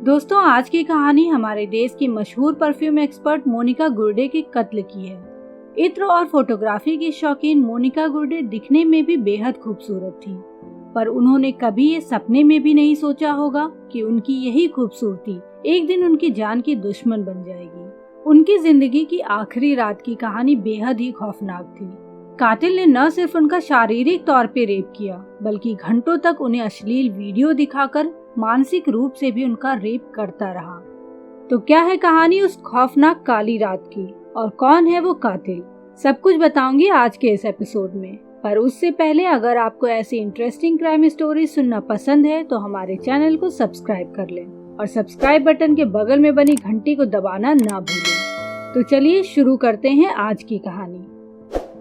दोस्तों, आज की कहानी हमारे देश की मशहूर परफ्यूम एक्सपर्ट मोनिका गुर्डे के कत्ल की है। इत्र और फोटोग्राफी की शौकीन मोनिका गुर्डे दिखने में भी बेहद खूबसूरत थी, पर उन्होंने कभी ये सपने में भी नहीं सोचा होगा कि उनकी यही खूबसूरती एक दिन उनकी जान की दुश्मन बन जाएगी। उनकी जिंदगी की आखिरी रात की कहानी बेहद ही खौफनाक थी। कातिल ने न सिर्फ उनका शारीरिक तौर पे रेप किया, बल्कि घंटों तक उन्हें अश्लील वीडियो दिखाकर मानसिक रूप से भी उनका रेप करता रहा। तो क्या है कहानी उस खौफनाक काली रात की और कौन है वो कातिल? सब कुछ बताऊंगी आज के इस एपिसोड में। पर उससे पहले अगर आपको ऐसी इंटरेस्टिंग क्राइम स्टोरी सुनना पसंद है तो हमारे चैनल को सब्सक्राइब कर लें और सब्सक्राइब बटन के बगल में बनी घंटी को दबाना ना भूलें। तो चलिए शुरू करते हैं आज की कहानी।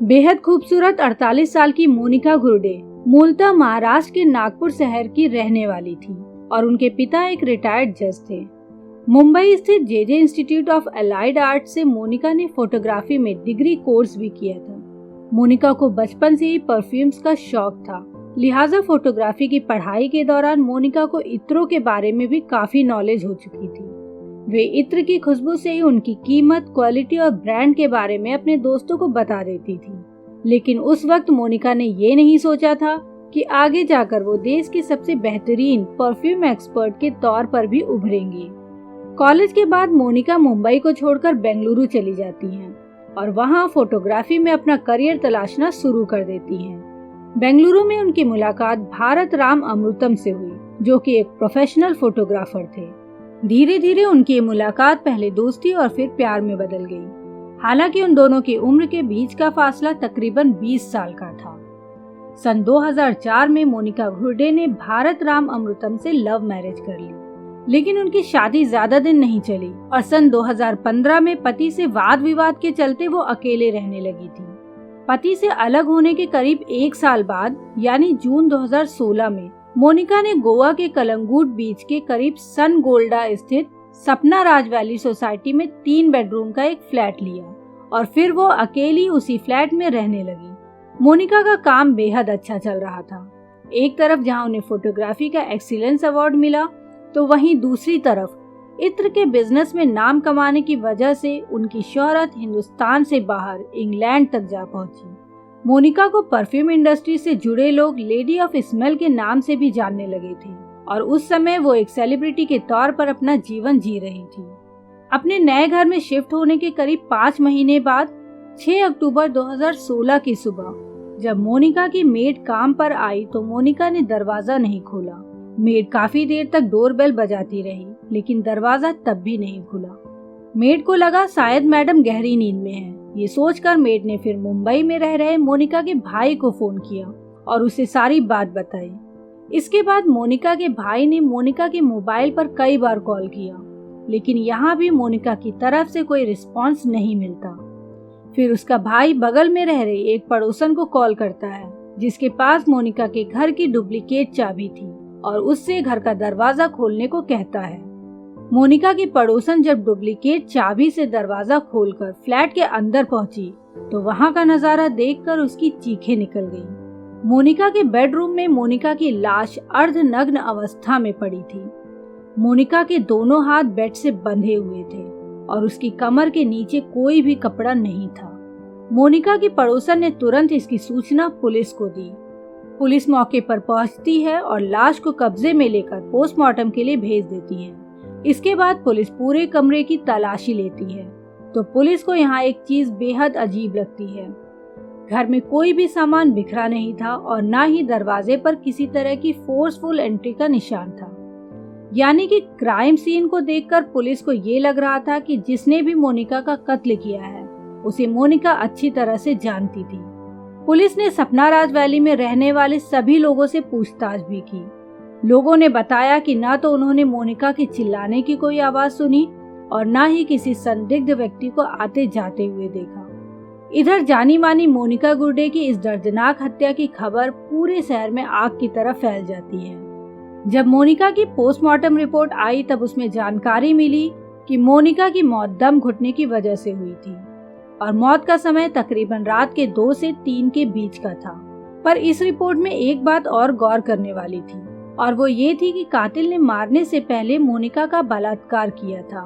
बेहद खूबसूरत 48 साल की मोनिका गुर्डे मूलतः महाराष्ट्र के नागपुर शहर की रहने वाली थी और उनके पिता एक रिटायर्ड जज थे। मुंबई स्थित JJ institute of allied art से मोनिका ने फोटोग्राफी में डिग्री कोर्स भी किया था। मोनिका को बचपन से ही परफ्यूम्स का शौक था, लिहाजा फोटोग्राफी की पढ़ाई के दौरान मोनिका को इत्रों के बारे में भी काफी नॉलेज हो चुकी थी। वे इत्र की खुशबू से ही उनकी कीमत, क्वालिटी और ब्रांड के बारे में अपने दोस्तों को बता देती थी। लेकिन उस वक्त मोनिका ने ये नहीं सोचा था कि आगे जाकर वो देश की सबसे बेहतरीन परफ्यूम एक्सपर्ट के तौर पर भी उभरेंगी। कॉलेज के बाद मोनिका मुंबई को छोड़कर बेंगलुरु चली जाती हैं और वहां फोटोग्राफी में अपना करियर तलाशना शुरू कर देती हैं। बेंगलुरु में उनकी मुलाकात भारत राम अमृतम से हुई, जो कि एक प्रोफेशनल फोटोग्राफर थे। धीरे धीरे उनकी मुलाकात पहले दोस्ती और फिर प्यार में बदल गई। हालांकि उन दोनों की उम्र के बीच का फासला तकरीबन 20 साल का था। सन 2004 में मोनिका गुर्डे ने भारत राम अमृतम से लव मैरिज कर ली, लेकिन उनकी शादी ज्यादा दिन नहीं चली और सन 2015 में पति से वाद विवाद के चलते वो अकेले रहने लगी थी। पति से अलग होने के करीब 1 साल बाद यानी जून 2016 में मोनिका ने गोवा के कलंगूट बीच के करीब सन गोल्डा स्थित सपना राज वैली सोसाइटी में 3 बेडरूम का एक फ्लैट लिया और फिर वो अकेली उसी फ्लैट में रहने लगी। मोनिका का काम बेहद अच्छा चल रहा था। एक तरफ जहां उन्हें फोटोग्राफी का एक्सीलेंस अवार्ड मिला, तो वहीं दूसरी तरफ इत्र के बिजनेस में नाम कमाने की वजह से उनकी शोहरत हिंदुस्तान से बाहर इंग्लैंड तक जा पहुंची। मोनिका को परफ्यूम इंडस्ट्री से जुड़े लोग लेडी ऑफ स्मेल के नाम से भी जानने लगे थे और उस समय वो एक सेलिब्रिटी के तौर पर अपना जीवन जी रही थी। अपने नए घर में शिफ्ट होने के करीब 5 महीने बाद 6 अक्टूबर 2016 की सुबह जब मोनिका की मेड काम पर आई तो मोनिका ने दरवाजा नहीं खोला। मेड काफी देर तक डोरबेल बजाती रही, लेकिन दरवाजा तब भी नहीं खुला। मेड को लगा शायद मैडम गहरी नींद में है। ये सोचकर मेड ने फिर मुंबई में रह रहे मोनिका के भाई को फोन किया और उसे सारी बात बताई। इसके बाद मोनिका के भाई ने मोनिका के मोबाइल पर कई बार कॉल किया, लेकिन यहाँ भी मोनिका की तरफ से कोई रिस्पांस नहीं मिलता। फिर उसका भाई बगल में रह रही एक पड़ोसन को कॉल करता है, जिसके पास मोनिका के घर की डुप्लीकेट चाबी थी और उससे घर का दरवाजा खोलने को कहता है। मोनिका की पड़ोसन जब डुप्लीकेट चाबी से दरवाजा खोलकर फ्लैट के अंदर पहुंची तो वहां का नजारा देखकर उसकी चीखें निकल गईं। मोनिका के बेडरूम में मोनिका की लाश अर्धनग्न अवस्था में पड़ी थी। मोनिका के दोनों हाथ बेड से बंधे हुए थे और उसकी कमर के नीचे कोई भी कपड़ा नहीं था। मोनिका की पड़ोसन ने तुरंत इसकी सूचना पुलिस को दी। पुलिस मौके पर पहुंचती है और लाश को कब्जे में लेकर पोस्टमार्टम के लिए भेज देती है। इसके बाद पुलिस पूरे कमरे की तलाशी लेती है तो पुलिस को यहाँ एक चीज बेहद अजीब लगती है। घर में कोई भी सामान बिखरा नहीं था और ना ही दरवाजे पर किसी तरह की फोर्सफुल एंट्री का निशान था। यानी कि क्राइम सीन को देखकर पुलिस को ये लग रहा था कि जिसने भी मोनिका का कत्ल किया है उसे मोनिका अच्छी तरह से जानती थी। पुलिस ने सपना राज वैली में रहने वाले सभी लोगों से पूछताछ भी की। लोगों ने बताया कि ना तो उन्होंने मोनिका के चिल्लाने की कोई आवाज सुनी और ना ही किसी संदिग्ध व्यक्ति को आते जाते हुए देखा। इधर जानी मानी मोनिका गुर्डे की इस दर्दनाक हत्या की खबर पूरे शहर में आग की तरह फैल जाती है। जब मोनिका की पोस्टमार्टम रिपोर्ट आई तब उसमें जानकारी मिली कि मोनिका की मौत दम घुटने की वजह से हुई थी और मौत का समय तकरीबन रात के 2 से 3 के बीच का था। पर इस रिपोर्ट में एक बात और गौर करने वाली थी। और वो ये थी कि कातिल ने मारने से पहले मोनिका का बलात्कार किया था।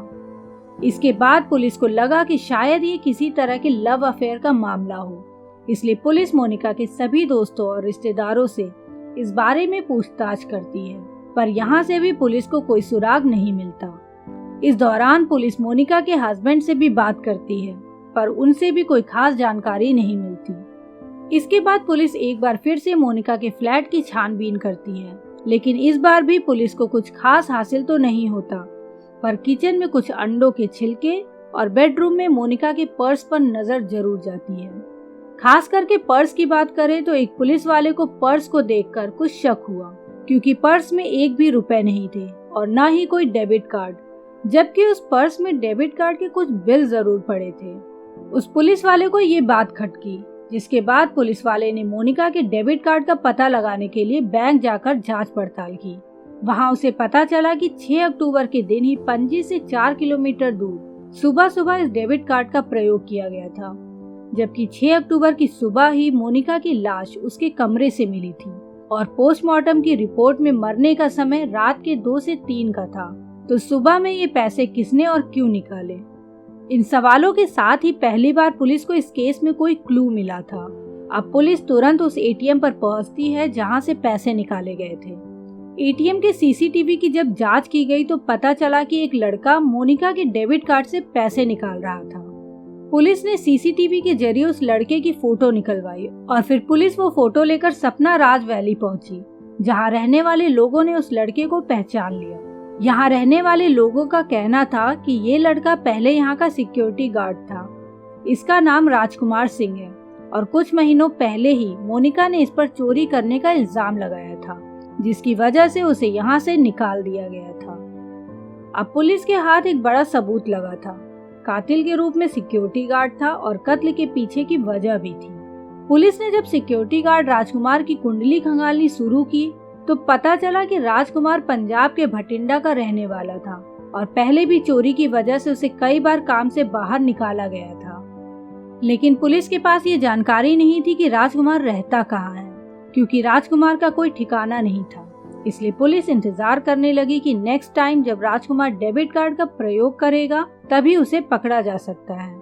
इसके बाद पुलिस को लगा कि शायद ये किसी तरह के लव अफेयर का मामला हो, इसलिए पुलिस मोनिका के सभी दोस्तों और रिश्तेदारों से इस बारे में पूछताछ करती है, पर यहाँ से भी पुलिस को कोई सुराग नहीं मिलता। इस दौरान पुलिस मोनिका के हस्बैंड से भी बात करती है, पर उनसे भी कोई खास जानकारी नहीं मिलती। इसके बाद पुलिस एक बार फिर से मोनिका के फ्लैट की छानबीन करती है, लेकिन इस बार भी पुलिस को कुछ खास हासिल तो नहीं होता, पर किचन में कुछ अंडों के छिलके और बेडरूम में मोनिका के पर्स पर नजर जरूर जाती है। खास करके पर्स की बात करें तो एक पुलिस वाले को पर्स को देखकर कुछ शक हुआ, क्योंकि पर्स में एक भी रुपए नहीं थे और ना ही कोई डेबिट कार्ड, जबकि उस पर्स में डेबिट कार्ड के कुछ बिल जरूर पड़े थे। उस पुलिस वाले को ये बात खटकी, जिसके बाद पुलिस वाले ने मोनिका के डेबिट कार्ड का पता लगाने के लिए बैंक जाकर जांच पड़ताल की। वहां उसे पता चला कि 6 अक्टूबर के दिन ही पणजी से 4 किलोमीटर दूर सुबह सुबह इस डेबिट कार्ड का प्रयोग किया गया था, जबकि 6 अक्टूबर की सुबह ही मोनिका की लाश उसके कमरे से मिली थी और पोस्टमार्टम की रिपोर्ट में मरने का समय रात के 2 से 3 का था। तो सुबह में ये पैसे किसने और क्यों निकाले? इन सवालों के साथ ही पहली बार पुलिस को इस केस में कोई क्लू मिला था। अब पुलिस तुरंत उस एटीएम पर पहुंचती है जहां से पैसे निकाले गए थे। एटीएम के सीसीटीवी की जब जांच की गई तो पता चला कि एक लड़का मोनिका के डेबिट कार्ड से पैसे निकाल रहा था। पुलिस ने सीसीटीवी के जरिए उस लड़के की फोटो निकलवाई और फिर पुलिस वो फोटो लेकर सपना राज वैली पहुंची, जहां रहने वाले लोगों ने उस लड़के को पहचान लिया। यहाँ रहने वाले लोगों का कहना था कि ये लड़का पहले यहाँ का सिक्योरिटी गार्ड था। इसका नाम राजकुमार सिंह है और कुछ महीनों पहले ही मोनिका ने इस पर चोरी करने का इल्जाम लगाया था, जिसकी वजह से उसे यहाँ से निकाल दिया गया था। अब पुलिस के हाथ एक बड़ा सबूत लगा था। कातिल के रूप में सिक्योरिटी गार्ड था और कत्ल के पीछे की वजह भी थी। पुलिस ने जब सिक्योरिटी गार्ड राजकुमार की कुंडली खंगालनी शुरू की तो पता चला कि राजकुमार पंजाब के भटिंडा का रहने वाला था और पहले भी चोरी की वजह से उसे कई बार काम से बाहर निकाला गया था। लेकिन पुलिस के पास ये जानकारी नहीं थी कि राजकुमार रहता कहाँ है, क्योंकि राजकुमार का कोई ठिकाना नहीं था। इसलिए पुलिस इंतजार करने लगी कि नेक्स्ट टाइम जब राजकुमार डेबिट कार्ड का प्रयोग करेगा तभी उसे पकड़ा जा सकता है।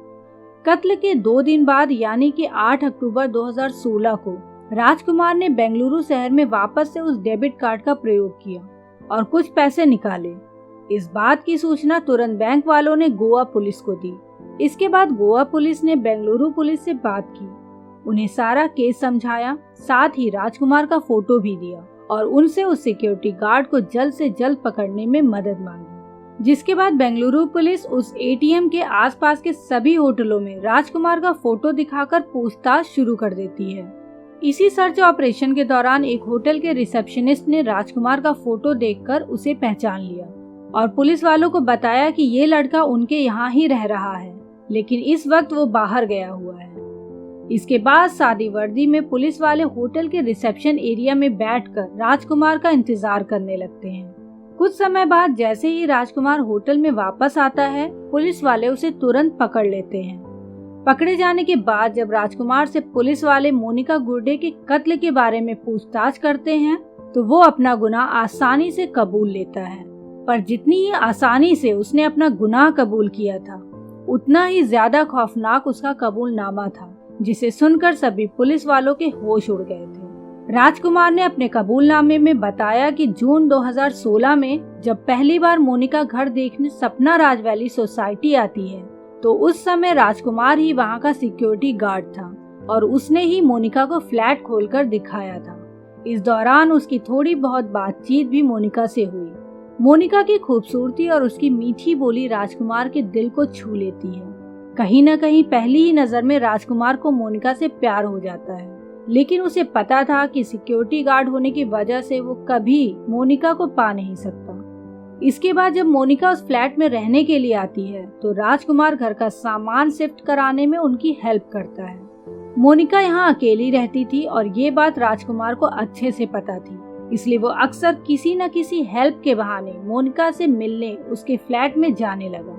कत्ल के 2 दिन बाद यानी कि 8 अक्टूबर 2016 को राजकुमार ने बेंगलुरु शहर में वापस से उस डेबिट कार्ड का प्रयोग किया और कुछ पैसे निकाले। इस बात की सूचना तुरंत बैंक वालों ने गोवा पुलिस को दी। इसके बाद गोवा पुलिस ने बेंगलुरु पुलिस से बात की, उन्हें सारा केस समझाया, साथ ही राजकुमार का फोटो भी दिया और उनसे उस सिक्योरिटी गार्ड को जल्द से जल्द पकड़ने में मदद मांगी। जिसके बाद बेंगलुरु पुलिस उस एटीएम के आसपास के सभी होटलों में राजकुमार का फोटो दिखाकर पूछताछ शुरू कर देती है। इसी सर्च ऑपरेशन के दौरान एक होटल के रिसेप्शनिस्ट ने राजकुमार का फोटो देखकर उसे पहचान लिया और पुलिस वालों को बताया कि ये लड़का उनके यहाँ ही रह रहा है, लेकिन इस वक्त वो बाहर गया हुआ है। इसके बाद सादी वर्दी में पुलिस वाले होटल के रिसेप्शन एरिया में बैठकर राजकुमार का इंतजार करने लगते हैं। कुछ समय बाद जैसे ही राजकुमार होटल में वापस आता है, पुलिस वाले उसे तुरंत पकड़ लेते हैं। पकड़े जाने के बाद जब राजकुमार से पुलिस वाले मोनिका गुर्डे के कत्ल के बारे में पूछताछ करते हैं तो वो अपना गुनाह आसानी से कबूल लेता है। पर जितनी ही आसानी से उसने अपना गुनाह कबूल किया था, उतना ही ज्यादा खौफनाक उसका कबूलनामा था, जिसे सुनकर सभी पुलिस वालों के होश उड़ गए थे। राजकुमार ने अपने कबूलनामे में बताया कि जून 2016 में जब पहली बार मोनिका घर देखने सपना राज वैली सोसाइटी आती है तो उस समय राजकुमार ही वहाँ का सिक्योरिटी गार्ड था और उसने ही मोनिका को फ्लैट खोलकर दिखाया था। इस दौरान उसकी थोड़ी बहुत बातचीत भी मोनिका से हुई। मोनिका की खूबसूरती और उसकी मीठी बोली राजकुमार के दिल को छू लेती है। कहीं न कहीं पहली ही नजर में राजकुमार को मोनिका से प्यार हो जाता है, लेकिन उसे पता था कि सिक्योरिटी गार्ड होने की वजह से वो कभी मोनिका को पा नहीं सकता। इसके बाद जब मोनिका उस फ्लैट में रहने के लिए आती है तो राजकुमार घर का सामान शिफ्ट कराने में उनकी हेल्प करता है। मोनिका यहाँ अकेली रहती थी और ये बात राजकुमार को अच्छे से पता थी, इसलिए वो अक्सर किसी न किसी हेल्प के बहाने मोनिका से मिलने उसके फ्लैट में जाने लगा।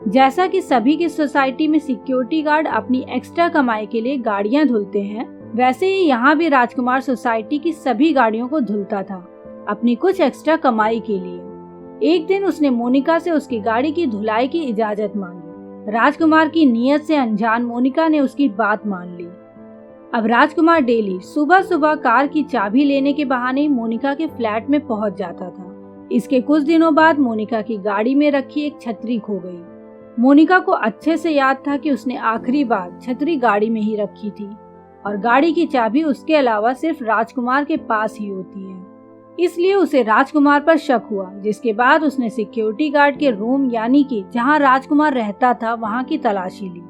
जैसा कि सभी की सोसाइटी में सिक्योरिटी गार्ड अपनी एक्स्ट्रा कमाई के लिए गाड़ियाँ धुलते हैं, वैसे ही यहाँ भी राजकुमार सोसाइटी की सभी गाड़ियों को धुलता था। अपनी कुछ एक्स्ट्रा कमाई के लिए। एक दिन उसने मोनिका से उसकी गाड़ी की धुलाई की इजाजत मांगी। राजकुमार की नीयत से अनजान मोनिका ने उसकी बात मान ली। अब राजकुमार डेली सुबह सुबह कार की चाबी लेने के बहाने मोनिका के फ्लैट में पहुंच जाता था। इसके कुछ दिनों बाद मोनिका की गाड़ी में रखी एक छतरी खो गई। मोनिका को अच्छे से याद था कि उसने आखिरी बार छतरी गाड़ी में ही रखी थी और गाड़ी की चाबी उसके अलावा सिर्फ राजकुमार के पास ही होती है। इसलिए उसे राजकुमार पर शक हुआ, जिसके बाद उसने सिक्योरिटी गार्ड के रूम यानी कि जहां राजकुमार रहता था वहां की तलाशी ली।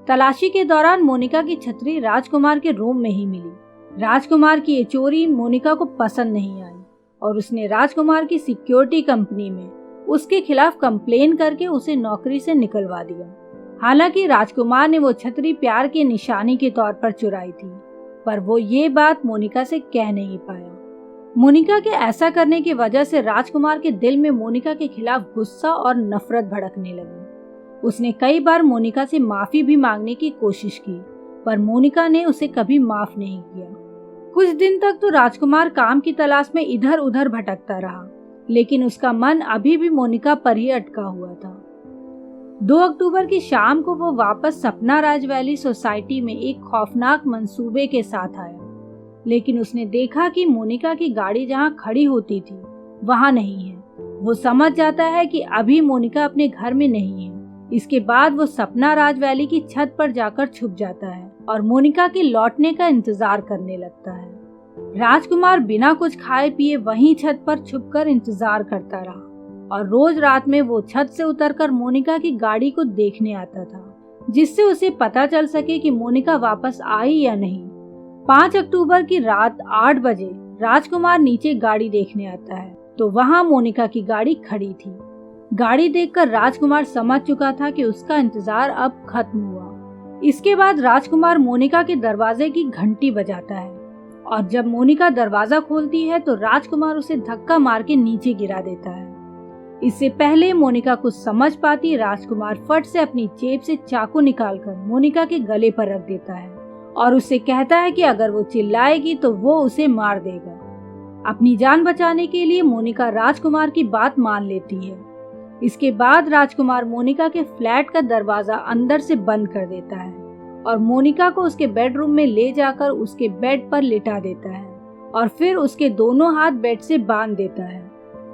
तलाशी के दौरान मोनिका की छतरी राजकुमार के रूम में ही मिली। राजकुमार की ये चोरी मोनिका को पसंद नहीं आई और उसने राजकुमार की सिक्योरिटी कंपनी में उसके खिलाफ कंप्लेन करके उसे नौकरी से निकलवा दिया। हालांकि राजकुमार ने वो छतरी प्यार की निशानी के तौर पर चुराई थी, पर वो ये बात मोनिका से कह नहीं पाया। मोनिका के ऐसा करने की वजह से राजकुमार के दिल में मोनिका के खिलाफ गुस्सा और नफरत भड़कने लगी। उसने कई बार मोनिका से माफी भी मांगने की कोशिश की, पर मोनिका ने उसे कभी माफ नहीं किया। कुछ दिन तक तो राजकुमार काम की तलाश में इधर उधर भटकता रहा, लेकिन उसका मन अभी भी मोनिका पर ही अटका हुआ था। 2 अक्टूबर की शाम को वो वापस सपना राज वैली सोसाइटी में एक खौफनाक मंसूबे के साथ आया, लेकिन उसने देखा कि मोनिका की गाड़ी जहां खड़ी होती थी वहां नहीं है। वो समझ जाता है कि अभी मोनिका अपने घर में नहीं है। इसके बाद वो सपना राज वैली की छत पर जाकर छुप जाता है और मोनिका के लौटने का इंतजार करने लगता है। राजकुमार बिना कुछ खाए पिए वहीं छत पर छुपकर इंतजार करता रहा और रोज रात में वो छत से उतरकर मोनिका की गाड़ी को देखने आता था, जिससे उसे पता चल सके कि मोनिका वापस आई या नहीं। 5 अक्टूबर की रात 8 बजे राजकुमार नीचे गाड़ी देखने आता है तो वहां मोनिका की गाड़ी खड़ी थी। गाड़ी देखकर राजकुमार समझ चुका था कि उसका इंतजार अब खत्म हुआ। इसके बाद राजकुमार मोनिका के दरवाजे की घंटी बजाता है और जब मोनिका दरवाजा खोलती है तो राजकुमार उसे धक्का मार के नीचे गिरा देता है। इससे पहले मोनिका कुछ समझ पाती, राजकुमार फट से अपनी जेब से चाकू निकालकर मोनिका के गले पर रख देता है और उससे कहता है कि अगर वो चिल्लाएगी तो वो उसे मार देगा। अपनी जान बचाने के लिए मोनिका राजकुमार की बात मान लेती है। इसके बाद राजकुमार मोनिका के फ्लैट का दरवाजा अंदर से बंद कर देता है और मोनिका को उसके बेडरूम में ले जाकर उसके बेड पर लिटा देता है और फिर उसके दोनों हाथ बेड से बांध देता है।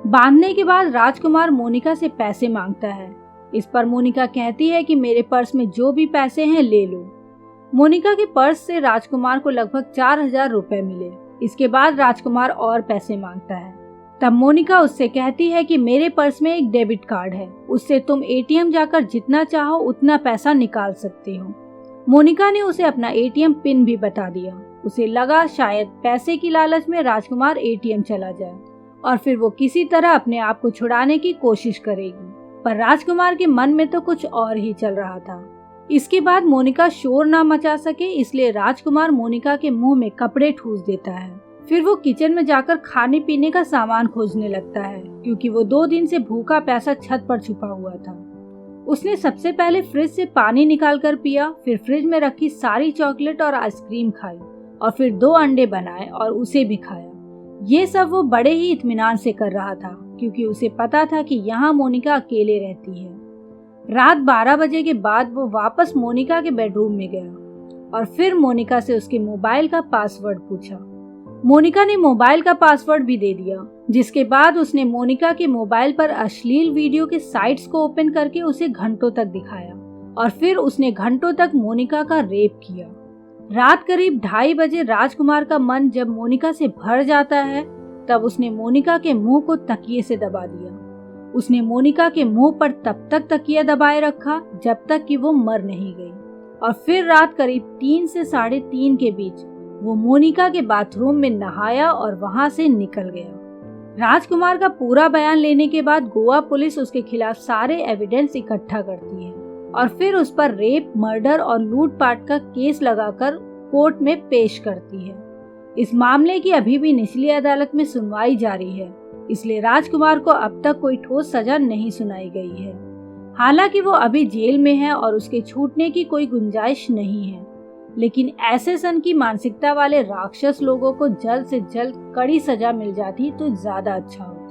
बांधने के बाद राजकुमार मोनिका से पैसे मांगता है। इस पर मोनिका कहती है कि मेरे पर्स में जो भी पैसे हैं ले लो। मोनिका के पर्स से राजकुमार को लगभग 4000 रुपए मिले। इसके बाद राजकुमार और पैसे मांगता है। तब मोनिका उससे कहती है कि मेरे पर्स में एक डेबिट कार्ड है, उससे तुम एटीएम जाकर जितना चाहो उतना पैसा निकाल सकती हो। मोनिका ने उसे अपना एटीएम पिन भी बता दिया। उसे लगा शायद पैसे की लालच में राजकुमार एटीएम चला जाए और फिर वो किसी तरह अपने आप को छुड़ाने की कोशिश करेगी, पर राजकुमार के मन में तो कुछ और ही चल रहा था। इसके बाद मोनिका शोर ना मचा सके इसलिए राजकुमार मोनिका के मुंह में कपड़े ठूस देता है। फिर वो किचन में जाकर खाने पीने का सामान खोजने लगता है, क्योंकि वो 2 दिन से भूखा प्यासा छत पर छुपा हुआ था। उसने सबसे पहले फ्रिज से पानी निकालकर पिया, फिर फ्रिज में रखी सारी चॉकलेट और आइसक्रीम खाई और फिर 2 अंडे बनाए और उसे भी खाया। ये सब वो बड़े ही इत्मीनान से कर रहा था, क्योंकि उसे पता था कि यहाँ मोनिका अकेले रहती है। रात 12 बजे के बाद वो वापस मोनिका के बेडरूम में गया और फिर मोनिका से उसके मोबाइल का पासवर्ड पूछा। मोनिका ने मोबाइल का पासवर्ड भी दे दिया, जिसके बाद उसने मोनिका के मोबाइल पर अश्लील वीडियो के साइट्स को ओपन करके उसे घंटों तक दिखाया और फिर उसने घंटों तक मोनिका का रेप किया। रात करीब 2:30 बजे राजकुमार का मन जब मोनिका से भर जाता है तब उसने मोनिका के मुंह को तकिए से दबा दिया। उसने मोनिका के मुंह पर तब तक तकिया दबाए रखा जब तक कि वो मर नहीं गई और फिर रात करीब 3 से 3:30 के बीच वो मोनिका के बाथरूम में नहाया और वहां से निकल गया। राजकुमार का पूरा बयान लेने के बाद गोवा पुलिस उसके खिलाफ सारे एविडेंस इकट्ठा करती है और फिर उस पर रेप, मर्डर और लूटपाट का केस लगाकर कोर्ट में पेश करती है। इस मामले की अभी भी निचली अदालत में सुनवाई जारी है, इसलिए राजकुमार को अब तक कोई ठोस सजा नहीं सुनाई गई है। हालांकि वो अभी जेल में है और उसके छूटने की कोई गुंजाइश नहीं है। लेकिन ऐसे सन की मानसिकता वाले राक्षस लोगों को जल्द से जल्द कड़ी सजा मिल जाती तो ज्यादा अच्छा होता।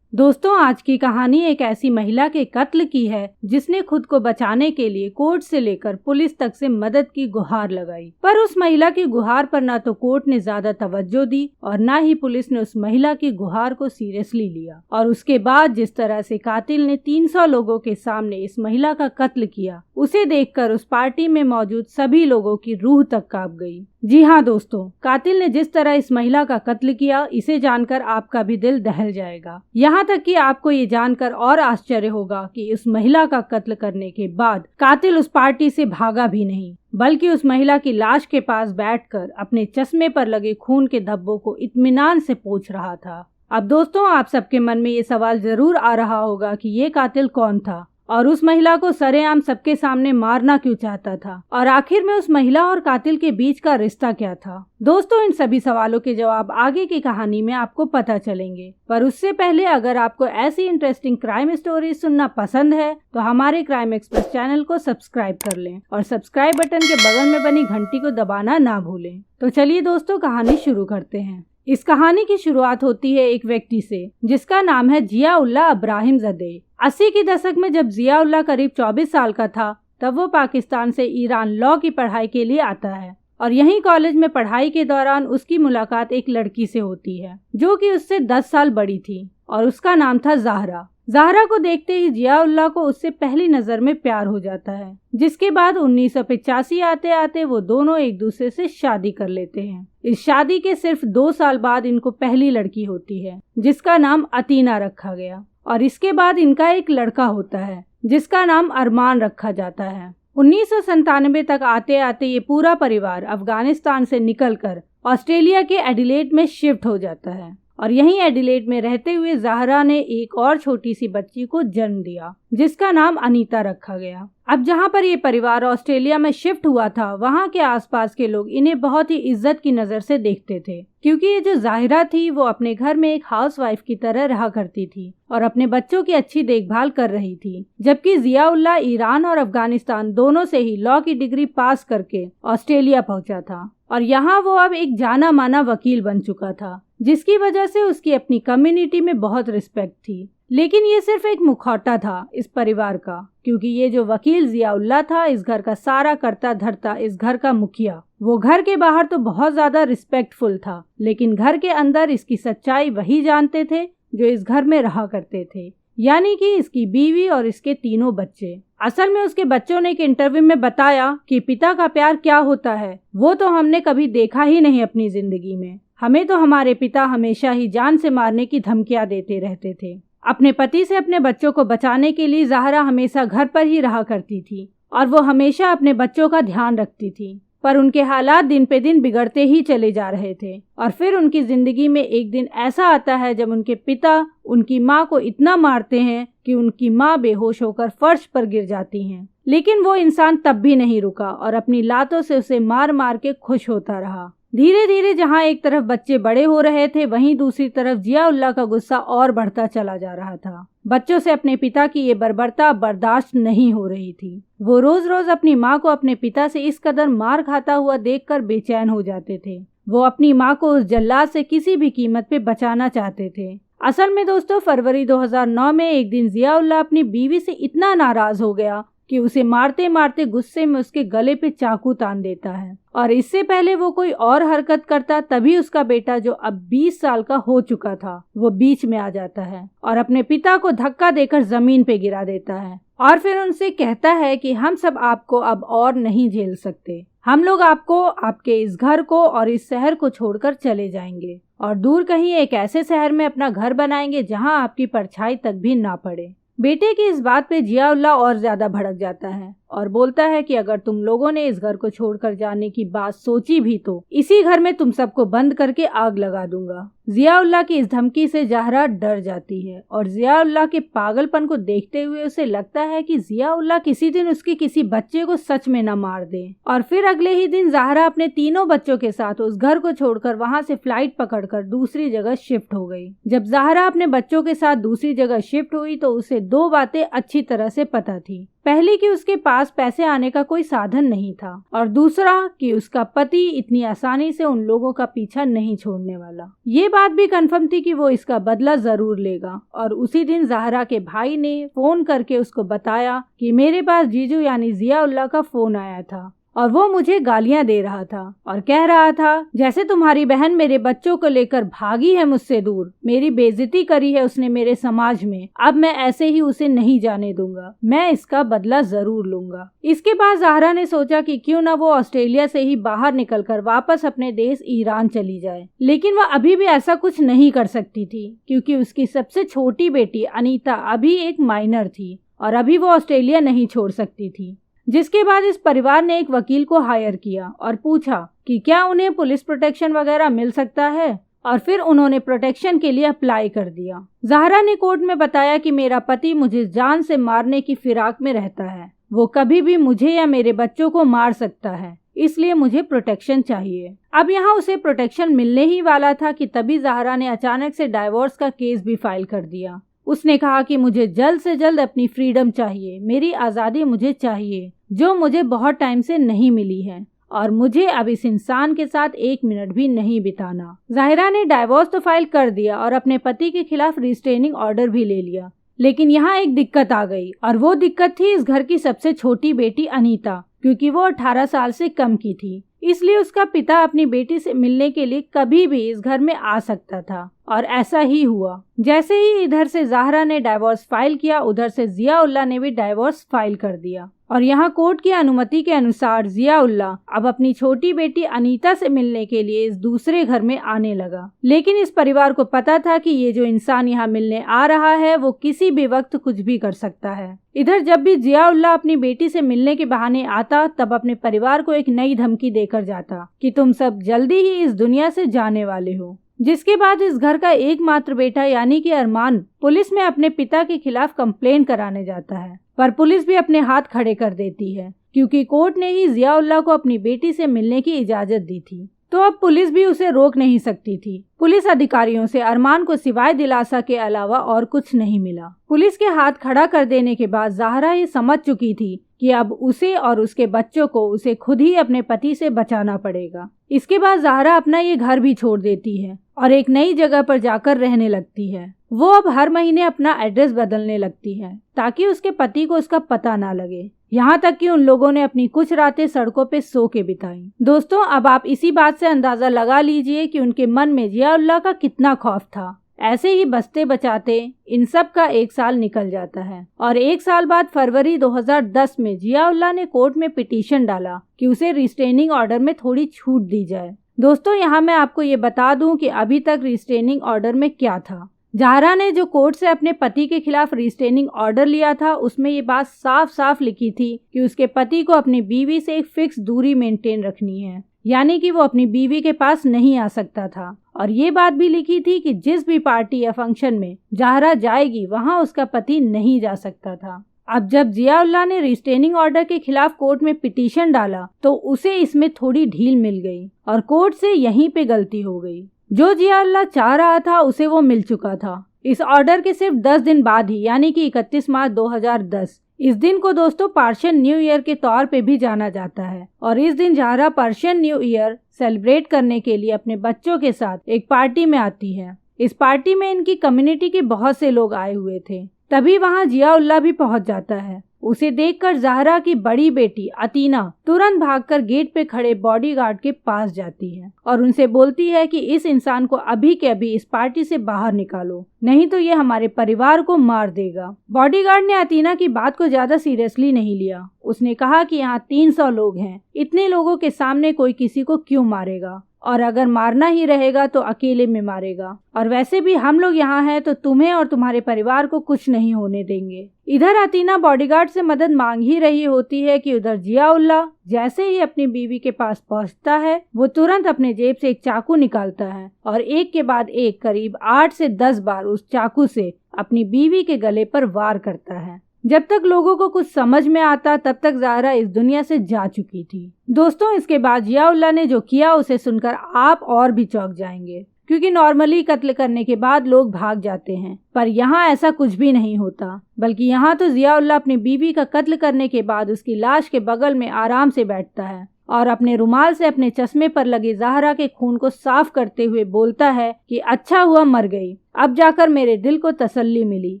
दोस्तों, आज की कहानी एक ऐसी महिला के कत्ल की है जिसने खुद को बचाने के लिए कोर्ट से लेकर पुलिस तक से मदद की गुहार लगाई। पर उस महिला की गुहार पर ना तो कोर्ट ने ज्यादा तवज्जो दी और ना ही पुलिस ने उस महिला की गुहार को सीरियसली लिया। और उसके बाद जिस तरह से कातिल ने 300 लोगों के सामने इस महिला का कत्ल किया, उसे देखकर उस पार्टी में मौजूद सभी लोगों की रूह तक कांप गई। जी हाँ दोस्तों, कातिल ने जिस तरह इस महिला का कत्ल किया, इसे जानकर आपका भी दिल दहल जाएगा। यहाँ तक कि आपको ये जानकर और आश्चर्य होगा कि उस महिला का कत्ल करने के बाद कातिल उस पार्टी से भागा भी नहीं, बल्कि उस महिला की लाश के पास बैठकर अपने चश्मे पर लगे खून के धब्बों को इत्मीनान से पोंछ रहा था। अब दोस्तों, आप सबके मन में ये सवाल जरूर आ रहा होगा कि ये कातिल कौन था और उस महिला को सरेआम सबके सामने मारना क्यों चाहता था, और आखिर में उस महिला और कातिल के बीच का रिश्ता क्या था। दोस्तों, इन सभी सवालों के जवाब आगे की कहानी में आपको पता चलेंगे। पर उससे पहले अगर आपको ऐसी इंटरेस्टिंग क्राइम स्टोरीज सुनना पसंद है तो हमारे क्राइम एक्सप्रेस चैनल को सब्सक्राइब कर लें और सब्सक्राइब बटन के बगल में बनी घंटी को दबाना ना भूलें। तो चलिए दोस्तों, कहानी शुरू करते हैं। इस कहानी की शुरुआत होती है एक व्यक्ति से जिसका नाम है जियाउल्लाह इब्राहिम ज़दे। 80 के दशक में जब जियाउल्लाह करीब 24 साल का था, तब वो पाकिस्तान से ईरान लॉ की पढ़ाई के लिए आता है और यहीं कॉलेज में पढ़ाई के दौरान उसकी मुलाकात एक लड़की से होती है जो कि उससे 10 साल बड़ी थी और उसका नाम था ज़हरा। ज़हरा को देखते ही जियाउल्लाह को उससे पहली नजर में प्यार हो जाता है, जिसके बाद 1985 आते आते वो दोनों एक दूसरे से शादी कर लेते हैं। इस शादी के सिर्फ 2 साल बाद इनको पहली लड़की होती है जिसका नाम अतीना रखा गया और इसके बाद इनका एक लड़का होता है जिसका नाम अरमान रखा जाता है। 1997 तक आते आते ये पूरा परिवार अफगानिस्तान से निकलकर ऑस्ट्रेलिया के एडिलेड में शिफ्ट हो जाता है और यहीं एडिलेड में रहते हुए ज़हरा ने एक और छोटी सी बच्ची को जन्म दिया जिसका नाम अनीता रखा गया। अब जहाँ पर ये परिवार ऑस्ट्रेलिया में शिफ्ट हुआ था, वहाँ के आसपास के लोग इन्हें बहुत ही इज्जत की नज़र से देखते थे, क्योंकि ये जो ज़ाहिरा थी वो अपने घर में एक हाउसवाइफ की तरह रहा करती थी और अपने बच्चों की अच्छी देखभाल कर रही थी। जबकि जियाउल्लाह ईरान और अफगानिस्तान दोनों से ही लॉ की डिग्री पास करके ऑस्ट्रेलिया पहुंचा था और यहाँ वो अब एक जाना माना वकील बन चुका था, जिसकी वजह से उसकी अपनी कम्युनिटी में बहुत रिस्पेक्ट थी। लेकिन ये सिर्फ एक मुखौटा था इस परिवार का, क्योंकि ये जो वकील जियाउल्लाह था, इस घर का सारा करता धरता, इस घर का मुखिया, वो घर के बाहर तो बहुत ज्यादा रिस्पेक्टफुल था, लेकिन घर के अंदर इसकी सच्चाई वही जानते थे जो इस घर में रहा करते थे, यानी कि इसकी बीवी और इसके 3 बच्चे। असल में उसके बच्चों ने एक इंटरव्यू में बताया कि पिता का प्यार क्या होता है वो तो हमने कभी देखा ही नहीं अपनी जिंदगी में। हमें तो हमारे पिता हमेशा ही जान से मारने की धमकियां देते रहते थे। अपने पति से अपने बच्चों को बचाने के लिए ज़हरा हमेशा घर पर ही रहा करती थी और वो हमेशा अपने बच्चों का ध्यान रखती थी, पर उनके हालात दिन पे दिन बिगड़ते ही चले जा रहे थे और फिर उनकी जिंदगी में एक दिन ऐसा आता है जब उनके पिता उनकी माँ को इतना मारते हैं कि उनकी माँ बेहोश होकर फर्श पर गिर जाती हैं। लेकिन वो इंसान तब भी नहीं रुका और अपनी लातों से उसे मार मार के खुश होता रहा। धीरे धीरे जहाँ एक तरफ बच्चे बड़े हो रहे थे, वहीं दूसरी तरफ जियाउल्लाह का गुस्सा और बढ़ता चला जा रहा था। बच्चों से अपने पिता की ये बर्बरता बर्दाश्त नहीं हो रही थी। वो रोज रोज अपनी माँ को अपने पिता से इस कदर मार खाता हुआ देखकर बेचैन हो जाते थे। वो अपनी माँ को उस जल्लाद से किसी भी कीमत पे बचाना चाहते थे। असल में दोस्तों, फरवरी 2009 में एक दिन जियाउल्लाह अपनी बीवी से इतना नाराज हो गया कि उसे मारते मारते गुस्से में उसके गले पे चाकू तान देता है और इससे पहले वो कोई और हरकत करता तभी उसका बेटा जो अब 20 साल का हो चुका था वो बीच में आ जाता है और अपने पिता को धक्का देकर जमीन पे गिरा देता है और फिर उनसे कहता है कि हम सब आपको अब और नहीं झेल सकते, हम लोग आपको, आपके इस घर को और इस शहर को छोड़कर चले जाएंगे और दूर कहीं एक ऐसे शहर में अपना घर बनाएंगे जहाँ आपकी परछाई तक भी ना पड़े। बेटे की इस बात पे जियाउल्लाह और ज्यादा भड़क जाता है और बोलता है कि अगर तुम लोगों ने इस घर को छोड़कर जाने की बात सोची भी तो इसी घर में तुम सबको बंद करके आग लगा दूंगा। जियाउल्लाह की इस धमकी से ज़हरा डर जाती है और जियाउल्लाह के पागलपन को देखते हुए उसे लगता है कि जियाउल्लाह किसी दिन उसके किसी बच्चे को सच में न मार दे। और फिर अगले ही दिन ज़हरा अपने तीनों बच्चों के साथ उस घर को छोड़कर वहां से फ्लाइट पकड़कर दूसरी जगह शिफ्ट हो गई। जब ज़हरा अपने बच्चों के साथ दूसरी जगह शिफ्ट हुई तो उसे दो बातें अच्छी तरह से पता थी। पहली कि उसके पास पैसे आने का कोई साधन नहीं था और दूसरा कि उसका पति इतनी आसानी से उन लोगों का पीछा नहीं छोड़ने वाला। ये बात भी कंफर्म थी कि वो इसका बदला जरूर लेगा। और उसी दिन ज़हरा के भाई ने फोन करके उसको बताया कि मेरे पास जीजू यानी जियाउल्लाह का फोन आया था और वो मुझे गालियां दे रहा था और कह रहा था जैसे तुम्हारी बहन मेरे बच्चों को लेकर भागी है मुझसे दूर, मेरी बेइज्जती करी है उसने मेरे समाज में, अब मैं ऐसे ही उसे नहीं जाने दूंगा, मैं इसका बदला जरूर लूंगा। इसके बाद ज़हरा ने सोचा कि क्यों ना वो ऑस्ट्रेलिया से ही बाहर निकलकर वापस अपने देश ईरान चली जाए, लेकिन वह अभी भी ऐसा कुछ नहीं कर सकती थी क्योंकि उसकी सबसे छोटी बेटी अनीता अभी एक माइनर थी और अभी वो ऑस्ट्रेलिया नहीं छोड़ सकती थी। जिसके बाद इस परिवार ने एक वकील को हायर किया और पूछा कि क्या उन्हें पुलिस प्रोटेक्शन वगैरह मिल सकता है और फिर उन्होंने प्रोटेक्शन के लिए अप्लाई कर दिया। ज़हरा ने कोर्ट में बताया कि मेरा पति मुझे जान से मारने की फिराक में रहता है, वो कभी भी मुझे या मेरे बच्चों को मार सकता है, इसलिए मुझे प्रोटेक्शन चाहिए। अब यहाँ उसे प्रोटेक्शन मिलने ही वाला था कि तभी ज़हरा ने अचानक से डाइवोर्स का केस भी फाइल कर दिया। उसने कहा कि मुझे जल्द से जल्द अपनी फ्रीडम चाहिए, मेरी आज़ादी मुझे चाहिए जो मुझे बहुत टाइम से नहीं मिली है और मुझे अब इस इंसान के साथ एक मिनट भी नहीं बिताना। ज़ाहिरा ने डाइवोर्स तो फाइल कर दिया और अपने पति के खिलाफ रिस्ट्रेनिंग ऑर्डर भी ले लिया, लेकिन यहाँ एक दिक्कत आ गई और वो दिक्कत थी इस घर की सबसे छोटी बेटी अनीता, क्योंकि वो 18 साल से कम की थी। इसलिए उसका पिता अपनी बेटी से मिलने के लिए कभी भी इस घर में आ सकता था और ऐसा ही हुआ। जैसे ही इधर से ज़हरा ने डाइवोर्स फाइल किया, उधर से जियाउल्लाह ने भी डाइवोर्स फाइल कर दिया और यहाँ कोर्ट की अनुमति के अनुसार जियाउल्लाह अब अपनी छोटी बेटी अनीता से मिलने के लिए इस दूसरे घर में आने लगा। लेकिन इस परिवार को पता था कि ये जो इंसान यहाँ मिलने आ रहा है वो किसी भी वक्त कुछ भी कर सकता है। इधर जब भी जियाउल्लाह अपनी बेटी से मिलने के बहाने आता तब अपने परिवार को एक नई धमकी देकर जाता कि तुम सब जल्दी ही इस दुनिया से जाने वाले हो। जिसके बाद इस घर का एकमात्र बेटा यानी कि अरमान पुलिस में अपने पिता के खिलाफ कंप्लेन कराने जाता है, पर पुलिस भी अपने हाथ खड़े कर देती है क्योंकि कोर्ट ने ही जियाउल्लाह को अपनी बेटी से मिलने की इजाजत दी थी, तो अब पुलिस भी उसे रोक नहीं सकती थी। पुलिस अधिकारियों से अरमान को सिवाय दिलासा के अलावा और कुछ नहीं मिला। पुलिस के हाथ खड़ा कर देने के बाद ज़हरा ये समझ चुकी थी कि अब उसे और उसके बच्चों को उसे खुद ही अपने पति से बचाना पड़ेगा। इसके बाद ज़हरा अपना ये घर भी छोड़ देती है और एक नई जगह पर जाकर रहने लगती है। वो अब हर महीने अपना एड्रेस बदलने लगती है ताकि उसके पति को उसका पता ना लगे। यहाँ तक कि उन लोगों ने अपनी कुछ रातें सड़कों पे सो के बिताई। दोस्तों, अब आप इसी बात से अंदाजा लगा लीजिए कि उनके मन में जियाउल्लाह का कितना खौफ था। ऐसे ही बचते बचाते इन सब का 1 साल निकल जाता है और 1 साल बाद फरवरी 2010 में जियाउल्लाह ने कोर्ट में पिटीशन डाला कि उसे रिस्ट्रेनिंग ऑर्डर में थोड़ी छूट दी जाए। दोस्तों, यहाँ मैं आपको ये बता दूं कि अभी तक रिस्ट्रेनिंग ऑर्डर में क्या था। ज़हरा ने जो कोर्ट से अपने पति के खिलाफ रिस्ट्रेनिंग ऑर्डर लिया था उसमें ये बात साफ साफ लिखी थी कि उसके पति को अपनी बीवी से एक फिक्स दूरी मेंटेन रखनी है, यानी कि वो अपनी बीवी के पास नहीं आ सकता था। और ये बात भी लिखी थी कि जिस भी पार्टी या फंक्शन में ज़हरा जाएगी वहाँ उसका पति नहीं जा सकता था। अब जब जियाउल्लाह ने रिस्ट्रेनिंग ऑर्डर के खिलाफ कोर्ट में पिटीशन डाला तो उसे इसमें थोड़ी ढील मिल गई और कोर्ट से यहीं पे गलती हो गई। जो जियाउल्लाह चाह रहा था उसे वो मिल चुका था। इस ऑर्डर के सिर्फ 10 दिन बाद ही यानी कि 31 मार्च 2010, इस दिन को दोस्तों पर्शियन न्यू ईयर के तौर पे भी जाना जाता है और इस दिन Zahra Persian new year celebrate करने के लिए अपने बच्चों के साथ एक पार्टी में आती है। इस पार्टी में इनकी कम्युनिटी के बहुत से लोग आए हुए थे। तभी वहाँ जियाउल्लाह भी पहुँच जाता है। उसे देखकर ज़हरा की बड़ी बेटी अतीना तुरंत भागकर गेट पे खड़े बॉडीगार्ड के पास जाती है और उनसे बोलती है कि इस इंसान को अभी के अभी इस पार्टी से बाहर निकालो, नहीं तो ये हमारे परिवार को मार देगा। बॉडीगार्ड ने अतीना की बात को ज्यादा सीरियसली नहीं लिया। उसने कहा कि यहाँ 300 लोग हैं, इतने लोगों के सामने कोई किसी को क्यों मारेगा और अगर मारना ही रहेगा तो अकेले में मारेगा। और वैसे भी हम लोग यहाँ हैं तो तुम्हें और तुम्हारे परिवार को कुछ नहीं होने देंगे। इधर अतीना बॉडीगार्ड से मदद मांग ही रही होती है कि उधर जियाउल्लाह जैसे ही अपनी बीवी के पास पहुँचता है वो तुरंत अपने जेब से एक चाकू निकालता है और एक के बाद एक करीब 8 से 10 बार उस चाकू से अपनी बीवी के गले पर वार करता है। जब तक लोगों को कुछ समझ में आता तब तक ज़ाहरा इस दुनिया से जा चुकी थी। दोस्तों, इसके बाद जियाउल्लाह ने जो किया उसे सुनकर आप और भी चौंक जाएंगे, क्योंकि नॉर्मली कत्ल करने के बाद लोग भाग जाते हैं, पर यहाँ ऐसा कुछ भी नहीं होता। बल्कि यहाँ तो जियाउल्लाह अपनी बीवी का कत्ल करने के बाद उसकी लाश के बगल में आराम से बैठता है और अपने रुमाल से अपने चश्मे पर लगे ज़ाहरा के खून को साफ करते हुए बोलता है कि अच्छा हुआ मर गई, अब जाकर मेरे दिल को तसल्ली मिली।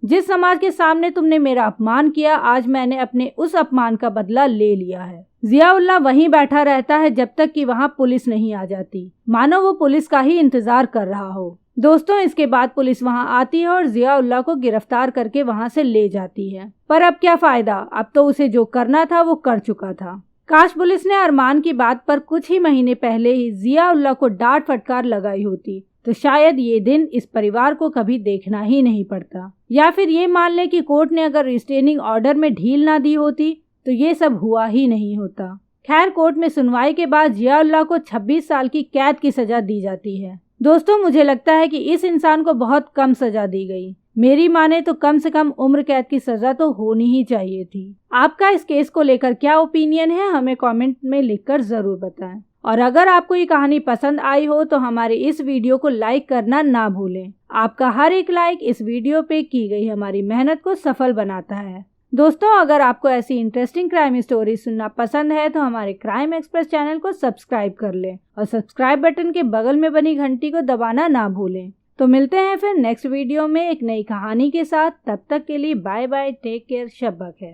जिस समाज के सामने तुमने मेरा अपमान किया, आज मैंने अपने उस अपमान का बदला ले लिया है। जियाउल्लाह वहीं बैठा रहता है जब तक कि वहाँ पुलिस नहीं आ जाती, मानो वो पुलिस का ही इंतजार कर रहा हो। दोस्तों, इसके बाद पुलिस वहाँ आती है और जियाउल्लाह को गिरफ्तार करके वहाँ से ले जाती है। पर अब क्या फायदा, अब तो उसे जो करना था वो कर चुका था। काश पुलिस ने अरमान की बात पर कुछ ही महीने पहले ही जियाउल्लाह को डांट फटकार लगाई होती तो शायद ये दिन इस परिवार को कभी देखना ही नहीं पड़ता। या फिर ये मान ले कि कोर्ट ने अगर रिस्ट्रेनिंग ऑर्डर में ढील ना दी होती तो ये सब हुआ ही नहीं होता। खैर, कोर्ट में सुनवाई के बाद जियाउल्लाह को 26 साल की कैद की सजा दी जाती है। दोस्तों, मुझे लगता है कि इस इंसान को बहुत कम सजा दी गई। मेरी माने तो कम से कम उम्र कैद की सजा तो होनी ही चाहिए थी। आपका इस केस को लेकर क्या ओपिनियन है, हमें कमेंट में लिखकर जरूर बताएं। और अगर आपको ये कहानी पसंद आई हो तो हमारे इस वीडियो को लाइक करना ना भूलें। आपका हर एक लाइक इस वीडियो पे की गई हमारी मेहनत को सफल बनाता है। दोस्तों, अगर आपको ऐसी इंटरेस्टिंग क्राइम स्टोरी सुनना पसंद है तो हमारे क्राइम एक्सप्रेस चैनल को सब्सक्राइब कर लें और सब्सक्राइब बटन के बगल में बनी घंटी को दबाना ना भूलें। तो मिलते हैं फिर नेक्स्ट वीडियो में एक नई कहानी के साथ। तब तक के लिए बाय बाय, टेक केयर, शब बखैर।